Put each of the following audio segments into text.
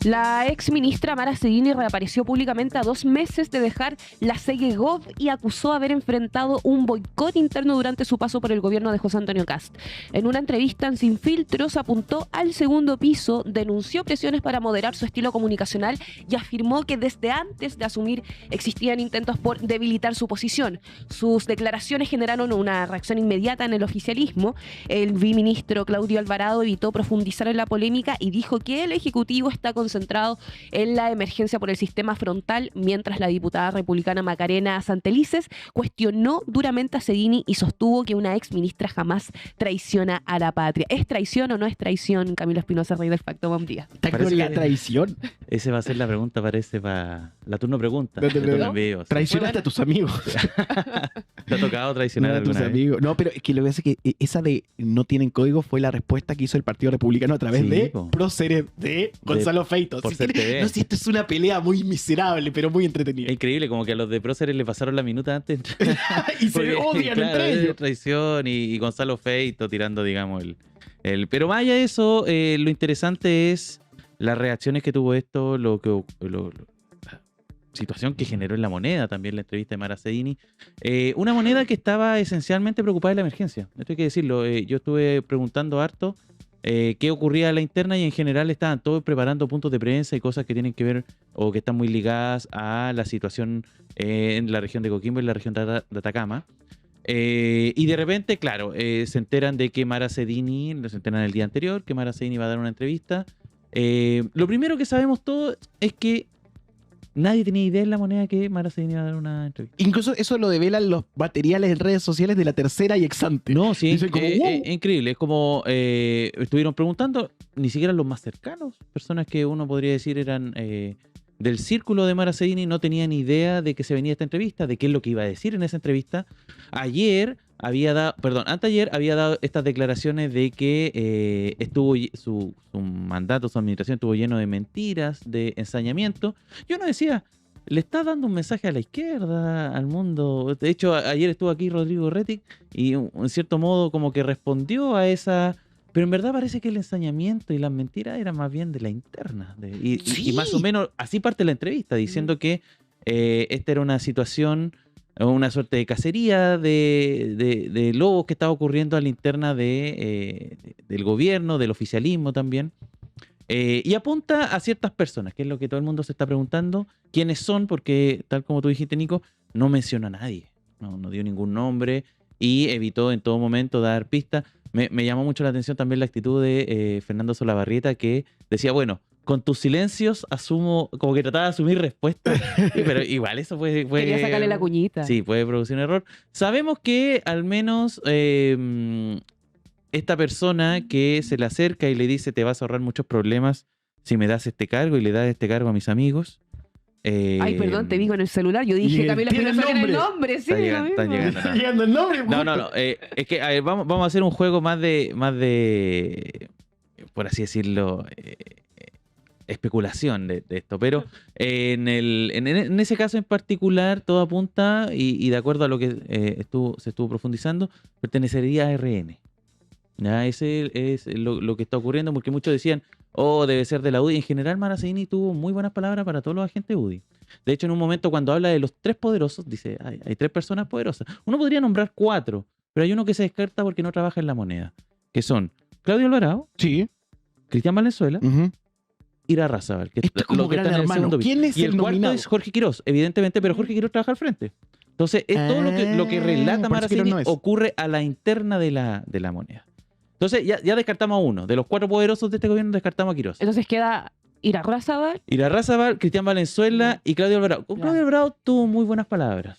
La ex ministra Mara Seguini reapareció públicamente a 2 meses de dejar la Segegov y acusó haber enfrentado un boicot interno durante su paso por el gobierno de José Antonio Kast. En una entrevista en Sin Filtros apuntó al segundo piso, denunció presiones para moderar su estilo comunicacional y afirmó que desde antes de asumir existían intentos por debilitar su posición. Sus declaraciones generaron una reacción inmediata en el oficialismo. El viceministro Claudio Alvarado evitó profundizar en la polémica y dijo que el Ejecutivo está concentrado en la emergencia por el sistema frontal, mientras la diputada republicana Macarena Santelices cuestionó duramente a Seguini y sostuvo que una ex ministra jamás traiciona a la patria. ¿Es traición o no es traición, Camilo Espinosa, rey del Facto? Buen día. ¿Está con la traición? Ese va a ser la pregunta, parece, para la turno pregunta. Traicionaste a tus amigos. ¿Te ha tocado traicionar a tus alguna vez? amigos? No, pero es que lo que hace que esa de no tienen código fue la respuesta que hizo el Partido Republicano a través Sí, de po. próceres de Gonzalo Feito. por Si ser tiene- TV. no, si esto es una pelea muy miserable, pero muy entretenida. Es increíble, como que a los de próceres le pasaron la minuta antes. Y se Porque, odian claro, entre es ellos. traición y Gonzalo Feito tirando, digamos, Pero más allá de eso, lo interesante es las reacciones que tuvo esto, la situación que generó en la moneda, también la entrevista de Mara Seguini. Una moneda que estaba esencialmente preocupada de la emergencia. Esto hay que decirlo. Yo estuve preguntando harto qué ocurría a la interna y en general estaban todos preparando puntos de prensa y cosas que tienen que ver o que están muy ligadas a la situación en la región de Coquimbo y en la región de Atacama. Y de repente, claro, se enteran de que Mara Seguini, se enteran el día anterior, que Mara Seguini va a dar una entrevista. Lo primero que sabemos todos es que nadie tenía idea en la moneda que Mara Seguini iba a dar una entrevista. Incluso eso lo develan los materiales en redes sociales de La Tercera y Exante. No, sí, Dicen como, wow. increíble. Es como estuvieron preguntando, ni siquiera los más cercanos, personas que uno podría decir eran del círculo de Mara Seguini, no tenían idea de que se venía esta entrevista, de qué es lo que iba a decir en esa entrevista. Anteayer había dado estas declaraciones de que su mandato, su administración estuvo lleno de mentiras, de ensañamiento. Y uno decía, le está dando un mensaje a la izquierda, al mundo. De hecho, ayer estuvo aquí Rodrigo Rettig y en cierto modo como que respondió a esa... Pero en verdad parece que el ensañamiento y las mentiras eran más bien de la interna. Y más o menos así parte la entrevista, diciendo que esta era una situación, una suerte de cacería de lobos que estaba ocurriendo a la interna del gobierno, del oficialismo también. Y apunta a ciertas personas, que es lo que todo el mundo se está preguntando, quiénes son, porque tal como tú dijiste, Nico, no mencionó a nadie, no dio ningún nombre y evitó en todo momento dar pistas. Me llamó mucho la atención también la actitud de Fernando Solabarrieta, que decía, bueno, con tus silencios asumo, como que trataba de asumir respuestas, pero igual eso puede... Quería sacarle la cuñita. Sí, puede producir un error. Sabemos que al menos esta persona que se le acerca y le dice, te vas a ahorrar muchos problemas si me das este cargo y le das este cargo a mis amigos. Ay, perdón, te digo en el celular. Yo dije, Camilo tiene Espinosa tiene el nombre. nombre. Sí, Están llegando. Está llegando el nombre. No. Es que, a ver, vamos a hacer un juego más de por así decirlo, especulación de esto. Pero en ese caso en particular, todo apunta, y de acuerdo a lo que se estuvo profundizando, pertenecería a RN. Ya, ese es lo que está ocurriendo, porque muchos decían, debe ser de la UDI. En general, Mara Seguini tuvo muy buenas palabras para todos los agentes UDI. De hecho, en un momento cuando habla de los 3 poderosos, dice, hay 3 personas poderosas. Uno podría nombrar 4, pero hay uno que se descarta porque no trabaja en la moneda, que son Claudio Alvarado, Sí. Cristian Valenzuela, Ujú. Ira Razabal, que Esto es como lo que Gran está en el Hermano. segundo piso. ¿Quién es Y el el cuarto nominado? es Jorge Quirós, evidentemente, pero Jorge Quirós trabaja al frente. Entonces, es todo lo que relata por Mara eso Quirós Seguini no es. ocurre a la interna de la moneda. Entonces, ya descartamos a uno. De los 4 poderosos de este gobierno, descartamos a Quirós. Entonces queda Irarrázaval. Ira Razabal, Cristian Valenzuela y Claudio Alvarado. Con Ya. Claudio Alvarado tuvo muy buenas palabras.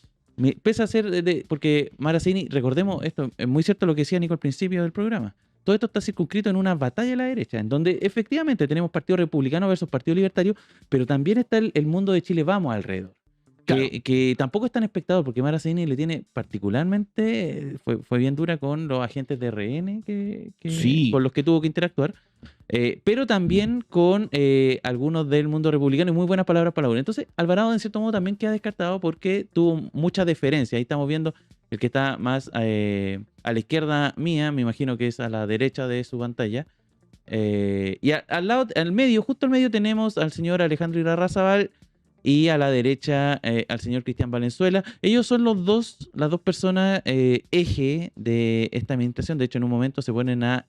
Pese a ser porque Mara Seguini, recordemos esto, es muy cierto lo que decía Nico al principio del programa. Todo esto está circunscrito en una batalla de la derecha, en donde efectivamente tenemos Partido Republicano versus Partido Libertario, pero también está el mundo de Chile Vamos alrededor. Claro. Que tampoco es tan espectador, porque Mara Seguini le tiene particularmente, fue bien dura con los agentes de RN Sí. con los que tuvo que interactuar, pero también con algunos del mundo republicano, y muy buenas palabras para la UNE. Entonces, Alvarado en cierto modo también queda descartado porque tuvo mucha deferencia. Ahí estamos viendo el que está más a la izquierda mía, me imagino que es a la derecha de su pantalla, Y al lado, justo al medio tenemos al señor Alejandro Irarrázaval y a la derecha al señor Cristian Valenzuela. Ellos son las dos personas eje de esta administración. De hecho, en un momento se ponen a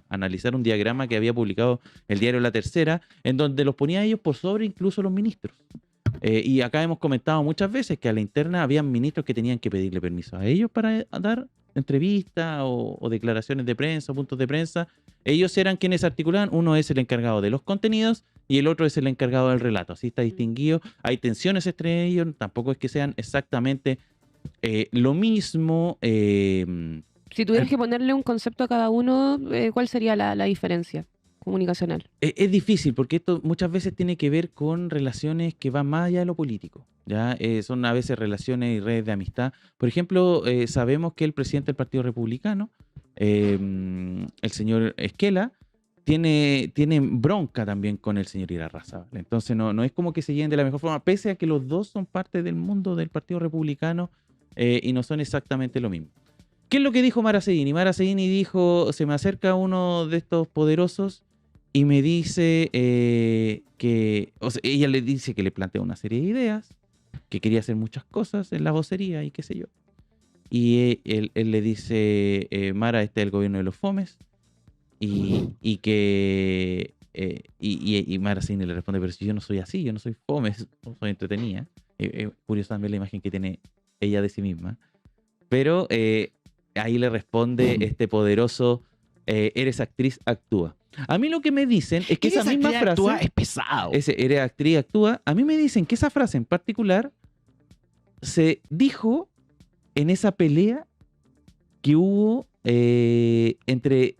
analizar un diagrama que había publicado el diario La Tercera, en donde los ponía a ellos por sobre incluso los ministros. Y acá hemos comentado muchas veces que a la interna habían ministros que tenían que pedirle permiso a ellos para dar entrevistas o declaraciones de prensa, o puntos de prensa. Ellos eran quienes articulaban. Uno es el encargado de los contenidos y el otro es el encargado del relato. Así está distinguido. Hay tensiones entre ellos. Tampoco es que sean exactamente lo mismo. Si tuvieras que ponerle un concepto a cada uno, ¿cuál sería la diferencia comunicacional? Es difícil porque esto muchas veces tiene que ver con relaciones que van más allá de lo político. ¿Ya? Son a veces relaciones y redes de amistad. Por ejemplo, sabemos que el presidente del Partido Republicano, el señor Esquela, tiene bronca también con el señor Irarrázaval. Entonces no es como que se lleven de la mejor forma, pese a que los dos son parte del mundo del Partido Republicano y no son exactamente lo mismo. ¿Qué es lo que dijo Mara Seguini? Mara Seguini dijo, se me acerca uno de estos poderosos y me dice ella le dice que le plantea una serie de ideas, que quería hacer muchas cosas en la vocería y qué sé yo. Y él le dice, Mara, este es el gobierno de los fomes. Y Mara Seguini le responde, pero si yo no soy así, yo no soy fome, soy entretenida. Curiosa también la imagen que tiene ella de sí misma. Pero ahí le responde este poderoso, eres actriz, actúa. A mí lo que me dicen es que esa misma frase... Actúa es pesado. Eres actriz, actúa. A mí me dicen que esa frase en particular se dijo en esa pelea que hubo entre...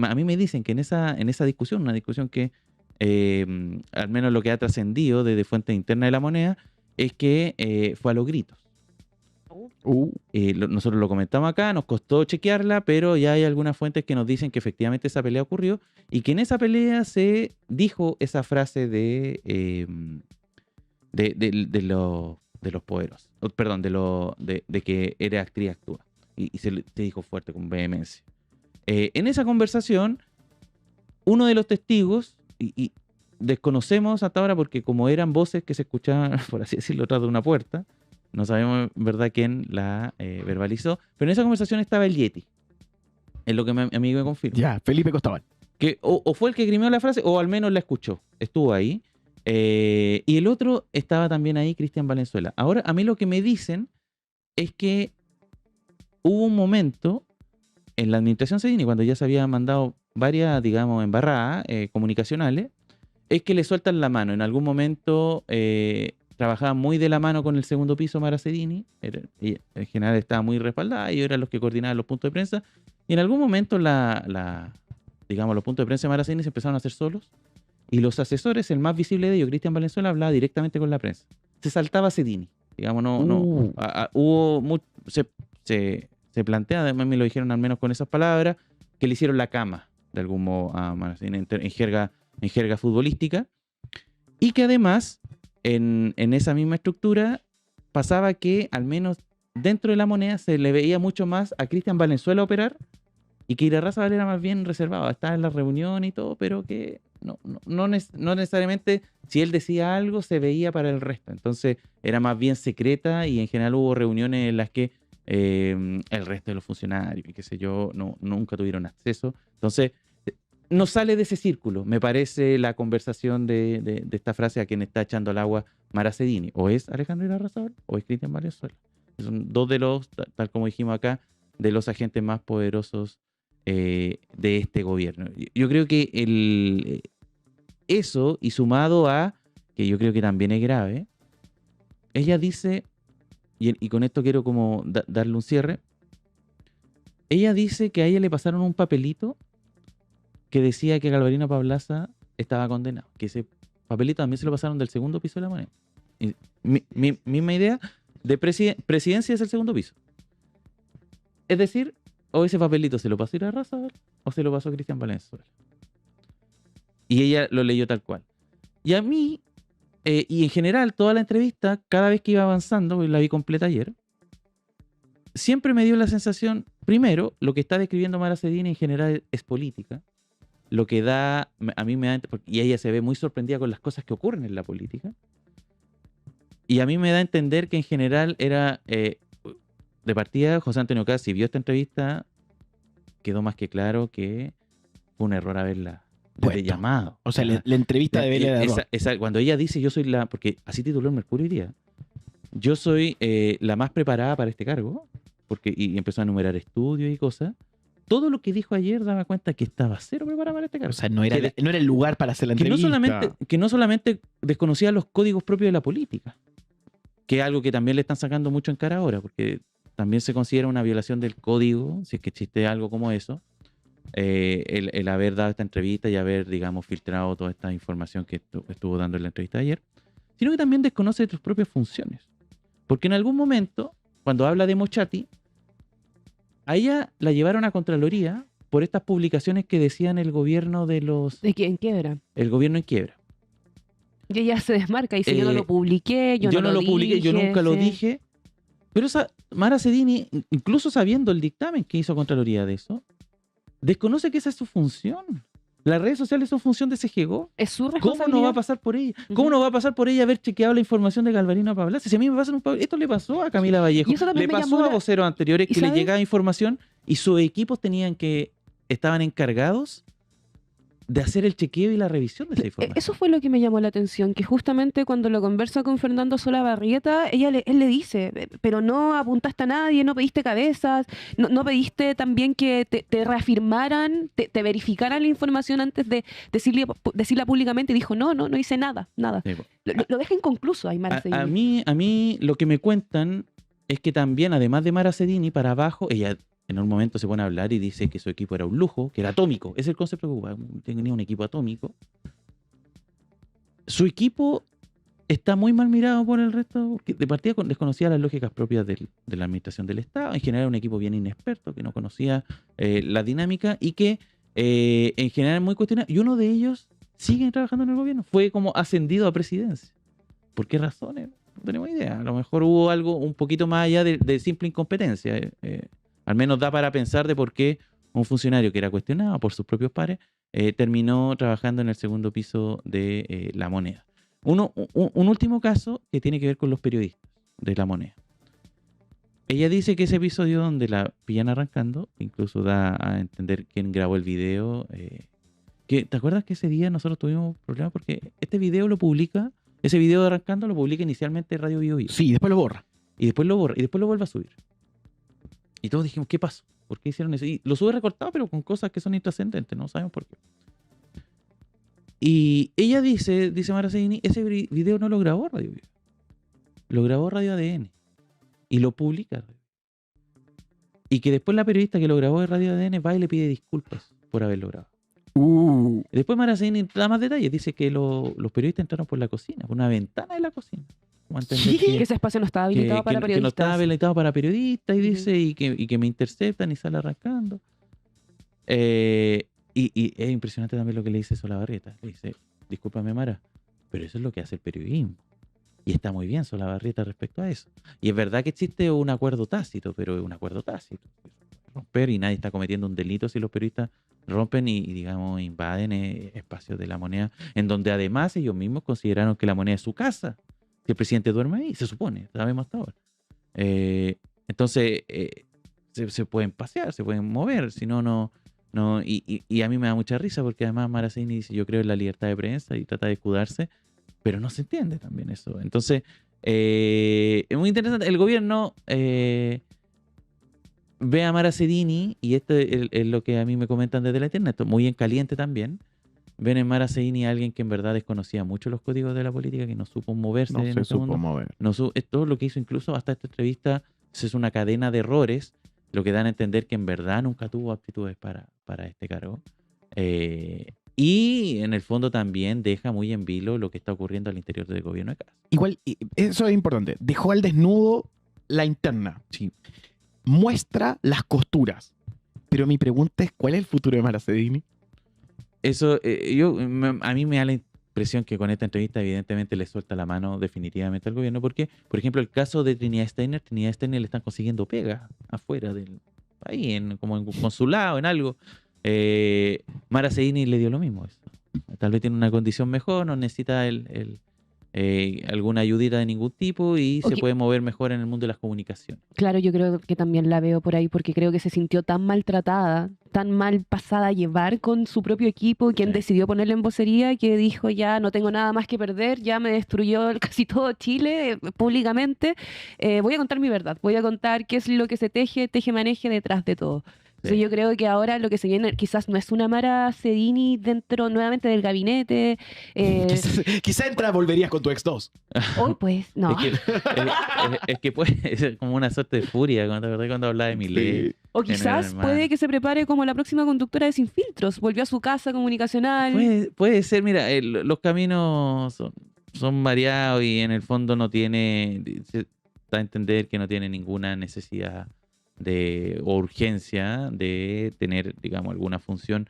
a mí me dicen que en esa discusión, una discusión que al menos lo que ha trascendido desde fuentes internas de La Moneda, es que fue a los gritos. Nosotros lo comentamos acá, nos costó chequearla, pero ya hay algunas fuentes que nos dicen que efectivamente esa pelea ocurrió y que en esa pelea se dijo esa frase de los poderosos, perdón, de que eres actriz, actúa. Y se dijo fuerte, con vehemencia. En esa conversación, uno de los testigos, y desconocemos hasta ahora porque como eran voces que se escuchaban, por así decirlo, tras de una puerta, no sabemos en verdad quién la verbalizó, pero en esa conversación estaba el Yeti. Es lo que mi amigo me confirma. Ya, Felipe Costabal. Que o fue el que esgrimió la frase o al menos la escuchó. Estuvo ahí. Y el otro estaba también ahí, Cristian Valenzuela. Ahora, a mí lo que me dicen es que hubo un momento en la administración Seguini, cuando ya se habían mandado varias, digamos, embarradas comunicacionales, es que le sueltan la mano. En algún momento trabajaba muy de la mano con el segundo piso Mara Seguini, en general estaba muy respaldada, ellos eran los que coordinaban los puntos de prensa, y en algún momento digamos, los puntos de prensa de Mara Seguini se empezaron a hacer solos, y los asesores, el más visible de ellos, Cristian Valenzuela, hablaba directamente con la prensa. Se saltaba Seguini, digamos, se plantea, además me lo dijeron al menos con esas palabras, que le hicieron la cama, de algún modo, a Mara Seguini, en jerga futbolística, y que además en esa misma estructura pasaba que al menos dentro de La Moneda se le veía mucho más a Cristian Valenzuela operar y que Irarrázaval era más bien reservado, estaba en la reunión y todo, pero que no necesariamente si él decía algo se veía para el resto, entonces era más bien secreta y en general hubo reuniones en las que el resto de los funcionarios y qué sé yo nunca tuvieron acceso, entonces no sale de ese círculo, me parece la conversación de esta frase a quien está echando al agua Mara Seguini. O es Alejandro Irarrázaval o es Cristian Valenzuela. Son dos de los, tal como dijimos acá, de los agentes más poderosos de este gobierno. Yo creo que eso, y sumado a, que yo creo que también es grave, ella dice, y con esto quiero como darle un cierre, ella dice que a ella le pasaron un papelito que decía que Galvarino Pablaza estaba condenado, que ese papelito también se lo pasaron del segundo piso de La Moneda. Y misma idea de presidencia es el segundo piso. Es decir, o ese papelito se lo pasó Irarrázaval o se lo pasó Cristian Valenzuela. Y ella lo leyó tal cual. Y a mí, y en general, toda la entrevista, cada vez que iba avanzando, la vi completa ayer, siempre me dio la sensación, primero, lo que está describiendo Mara Seguini en general es política. lo que da, a mí me da, y ella se ve muy sorprendida con las cosas que ocurren en la política, y a mí me da a entender que en general era, de partida, José Antonio Kast, si vio esta entrevista, quedó más que claro que fue un error haberla Puesto. llamado. O sea, la entrevista de Vélez de error. Cuando ella dice yo soy porque así tituló el Mercurio hoy día, yo soy la más preparada para este cargo, y empezó a enumerar estudios y cosas. Todo lo que dijo ayer daba cuenta que estaba cero preparada para este cargo. O sea, no era el lugar para hacer la que entrevista. no solamente desconocía los códigos propios de la política, que es algo que también le están sacando mucho en cara ahora, porque también se considera una violación del código, si es que existe algo como eso, el haber dado esta entrevista y haber, digamos, filtrado toda esta información que estuvo dando en la entrevista de ayer, sino que también desconoce sus propias funciones. Porque en algún momento, cuando habla de Mochati, a ella la llevaron a Contraloría por estas publicaciones que decían el gobierno de los... ¿De quién quiebra? El gobierno en quiebra. Y ella se desmarca y dice, yo no lo publiqué, yo no lo publiqué, yo nunca lo sí. dije. Pero Mara Sedini, incluso sabiendo el dictamen que hizo Contraloría de eso, desconoce que esa es su función. Las redes sociales son función de CGGO. Es su ¿Cómo responsabilidad. no va a pasar por ella? ¿Cómo no va a pasar por ella haber chequeado la información de Galvarino Pablas? Si a mí me pasa esto le pasó a Camila Vallejo, Y eso también le me pasó llamó a voceros anteriores ¿Y que le sabes? llegaba información y sus equipos estaban encargados de hacer el chequeo y la revisión de esa información. Eso fue lo que me llamó la atención, que justamente cuando lo conversa con Fernando Solabarrieta, él le dice, pero no apuntaste a nadie, no pediste cabezas, no pediste también que te reafirmaran, te verificaran la información antes de decirla públicamente, y dijo, no hice nada. Sí, Lo deja inconcluso, Aymara Sedini. a mí lo que me cuentan es que también, además de Mara Sedini, para abajo, ella en un momento se pone a hablar y dice que su equipo era un lujo, que era atómico. Ese es el concepto que ocupa. Tenía un equipo atómico. Su equipo está muy mal mirado por el resto, porque de partida desconocía las lógicas propias de la administración del Estado. En general, un equipo bien inexperto, que no conocía la dinámica y que en general muy cuestionado. Y uno de ellos sigue trabajando en el gobierno. Fue como ascendido a presidencia. ¿Por qué razones? No tenemos idea. A lo mejor hubo algo un poquito más allá de simple incompetencia. Al menos da para pensar de por qué un funcionario que era cuestionado por sus propios pares terminó trabajando en el segundo piso de La Moneda. Un último caso que tiene que ver con los periodistas de La Moneda. Ella dice que ese episodio donde la pillan arrancando, incluso da a entender quién grabó el video. ¿Te acuerdas que ese día nosotros tuvimos problemas? Porque ese video de arrancando lo publica inicialmente Radio Bio Bio. Sí, después lo borra. Y después lo borra, y después lo vuelve a subir. Y todos dijimos, ¿qué pasó? ¿Por qué hicieron eso? Y lo sube recortado, pero con cosas que son intrascendentes, no sabemos por qué. Y ella dice Mara Sedini, ese video no lo grabó Radio Bio. Lo grabó Radio ADN. Y lo publica. Y que después la periodista que lo grabó de Radio ADN va y le pide disculpas por haberlo grabado. Y después Mara Sedini da más detalles. Dice que los periodistas entraron por la cocina, por una ventana de la cocina. Que ese espacio no estaba habilitado para periodistas. Que no estaba habilitado para periodistas, y dice, y que me interceptan y sale arrancando. Y es impresionante también lo que le dice Solabarrieta. Le dice, discúlpame Mara, pero eso es lo que hace el periodismo. Y está muy bien Solabarrieta respecto a eso. Y es verdad que existe un acuerdo tácito, pero es un acuerdo tácito. Romper, y nadie está cometiendo un delito si los periodistas rompen y digamos, invaden espacios de La Moneda, en donde además ellos mismos consideraron que La Moneda es su casa. Que el presidente duerme ahí, se supone, sabemos hasta ahora. Entonces, se pueden pasear, se pueden mover, si no. Y a mí me da mucha risa porque además Mara Sedini dice, yo creo en la libertad de prensa y trata de escudarse, pero no se entiende también eso. Entonces, es muy interesante. El gobierno ve a Mara Sedini, y esto es lo que a mí me comentan desde la internet, muy en caliente también. Ven en Mara Sedini a alguien que en verdad desconocía mucho los códigos de la política, que no supo moverse No en se este supo mundo. mover. Todo lo que hizo incluso hasta esta entrevista es una cadena de errores, lo que dan a entender que en verdad nunca tuvo aptitudes para este cargo. Y en el fondo también deja muy en vilo lo que está ocurriendo al interior del gobierno de Kast. Igual, eso es importante. Dejó al desnudo la interna. Sí. Muestra las costuras. Pero mi pregunta es, ¿cuál es el futuro de Mara Sedini? Eso, a mí me da la impresión que con esta entrevista evidentemente le suelta la mano definitivamente al gobierno, porque, por ejemplo, el caso de Trinidad Steiner le están consiguiendo pega afuera del país, como en un consulado, en algo. Mara Seguini le dio lo mismo eso. Tal vez tiene una condición mejor, no necesita alguna ayudita de ningún tipo y se Ok. puede mover mejor en el mundo de las comunicaciones. Claro, yo creo que también la veo por ahí porque creo que se sintió tan maltratada, tan mal pasada a llevar con su propio equipo, quien Sí. decidió ponerle en vocería, que dijo ya no tengo nada más que perder, ya me destruyó casi todo Chile públicamente. Voy a contar mi verdad, voy a contar qué es lo que se teje-maneje detrás de todo. Entonces Sí. yo creo que ahora lo que se viene quizás no es una Mara Cedini dentro nuevamente del gabinete. Quizá volverías con tu ex 2. Hoy pues, no. Es que puede ser como una suerte de furia, cuando hablaba de Milei. Sí. O Gran quizás Hermano. puede que se prepare como la próxima conductora de Sin Filtros. Volvió a su casa comunicacional. Puede ser, mira, los caminos son variados y en el fondo no tiene, se da a entender que no tiene ninguna necesidad o urgencia de tener, digamos, alguna función.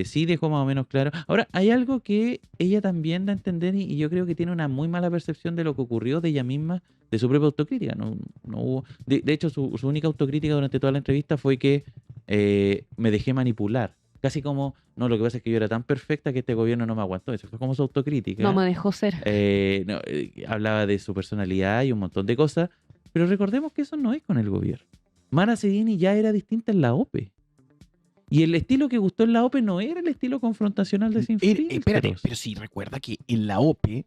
Sí dejó más o menos claro. Ahora, hay algo que ella también da a entender y yo creo que tiene una muy mala percepción de lo que ocurrió de ella misma, de su propia autocrítica. No hubo, de hecho, su única autocrítica durante toda la entrevista fue que me dejé manipular. Casi como, no, lo que pasa es que yo era tan perfecta que este gobierno no me aguantó. Eso fue como su autocrítica. No me dejó ser. Hablaba de su personalidad y un montón de cosas, pero recordemos que eso no es con el gobierno. Mara Seguini ya era distinta en la OPE. Y el estilo que gustó en la OPE no era el estilo confrontacional de Sin Espérate, Filtros. pero sí, recuerda que en la OPE,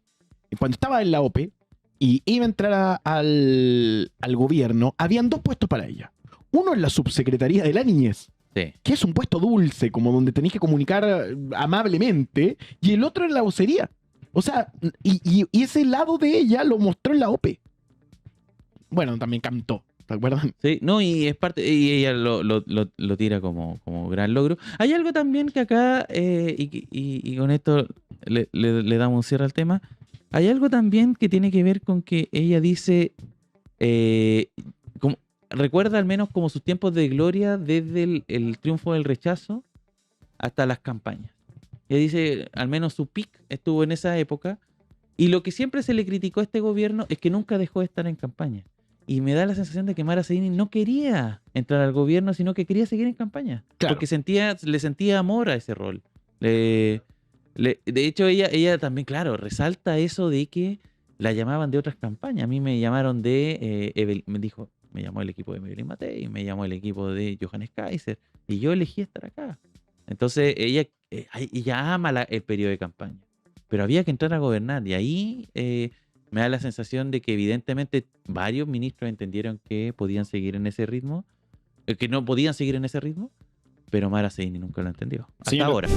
cuando estaba en la OPE y iba a entrar al gobierno, habían 2 puestos para ella. Uno en la subsecretaría de la niñez, Sí. que es un puesto dulce, como donde tenés que comunicar amablemente, y el otro en la vocería. O sea, y ese lado de ella lo mostró en la OPE. Bueno, también cantó, ¿te acuerdas? Sí, no, y es parte, y ella lo tira como gran logro. Hay algo también que acá, y con esto le damos un cierre al tema, hay algo también que tiene que ver con que ella dice, recuerda al menos como sus tiempos de gloria desde el triunfo del rechazo hasta las campañas. Ella dice, al menos su pic estuvo en esa época, y lo que siempre se le criticó a este gobierno es que nunca dejó de estar en campaña. Y me da la sensación de que Mara Seguini no quería entrar al gobierno, sino que quería seguir en campaña. Claro. Porque le sentía amor a ese rol. De hecho, ella también, claro, resalta eso de que la llamaban de otras campañas. A mí me llamaron me llamó el equipo de Evelyn Matei, me llamó el equipo de Johannes Kaiser, y yo elegí estar acá. Entonces, ella ama el periodo de campaña. Pero había que entrar a gobernar, y ahí me da la sensación de que evidentemente varios ministros entendieron que podían seguir en ese ritmo, que no podían seguir en ese ritmo, pero Mara Seguini nunca lo entendió. Hasta Señor- ahora.